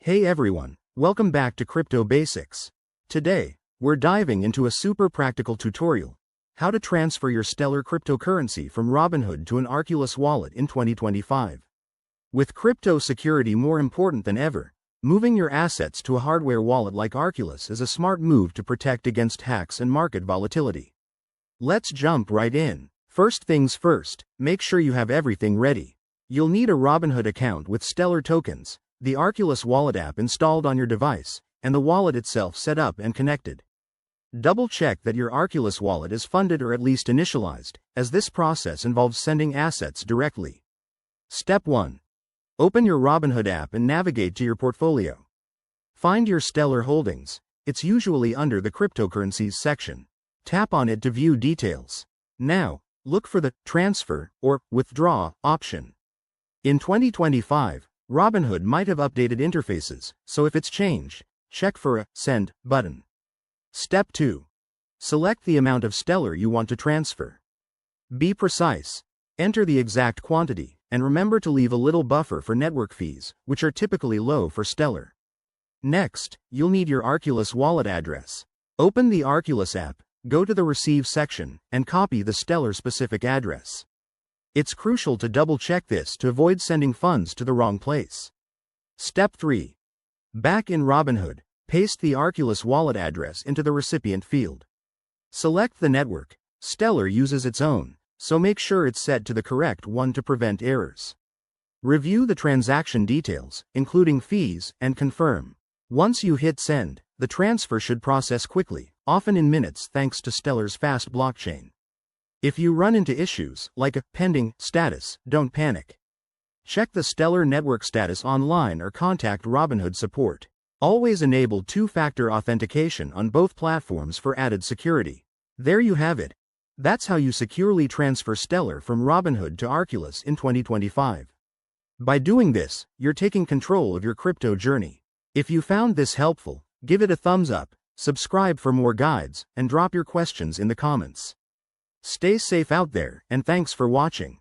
Hey everyone, welcome back to Crypto Basics. Today, we're diving into a super practical tutorial: how to transfer your stellar cryptocurrency from Robinhood to an Arculus wallet in 2025. With crypto security more important than ever, moving your assets to a hardware wallet like Arculus is a smart move to protect against hacks and market volatility. Let's jump right in. First things first, make sure you have everything ready. You'll need a Robinhood account with Stellar tokens, the Arculus Wallet app installed on your device, and the wallet itself set up and connected. Double-check that your Arculus wallet is funded or at least initialized, as this process involves sending assets directly. Step 1. Open your Robinhood app and navigate to your portfolio. Find your Stellar holdings. It's usually under the cryptocurrencies section. Tap on it to view details. Now, look for the Transfer or Withdraw option. In 2025, Robinhood might have updated interfaces, so if it's changed, check for a Send button. Step 2. Select the amount of Stellar you want to transfer. Be precise. Enter the exact quantity, and remember to leave a little buffer for network fees, which are typically low for Stellar. Next, you'll need your Arculus wallet address. Open the Arculus app, go to the Receive section, and copy the Stellar-specific address. It's crucial to double-check this to avoid sending funds to the wrong place. Step 3. Back in Robinhood, paste the Arculus wallet address into the recipient field. Select the network. Stellar uses its own, so make sure it's set to the correct one to prevent errors. Review the transaction details, including fees, and confirm. Once you hit send, the transfer should process quickly, often in minutes thanks to Stellar's fast blockchain. If you run into issues, like a pending status, don't panic. Check the Stellar network status online or contact Robinhood support. Always enable two-factor authentication on both platforms for added security. There you have it. That's how you securely transfer Stellar from Robinhood to Arculus in 2025. By doing this, you're taking control of your crypto journey. If you found this helpful, give it a thumbs up, subscribe for more guides, and drop your questions in the comments. Stay safe out there, and thanks for watching.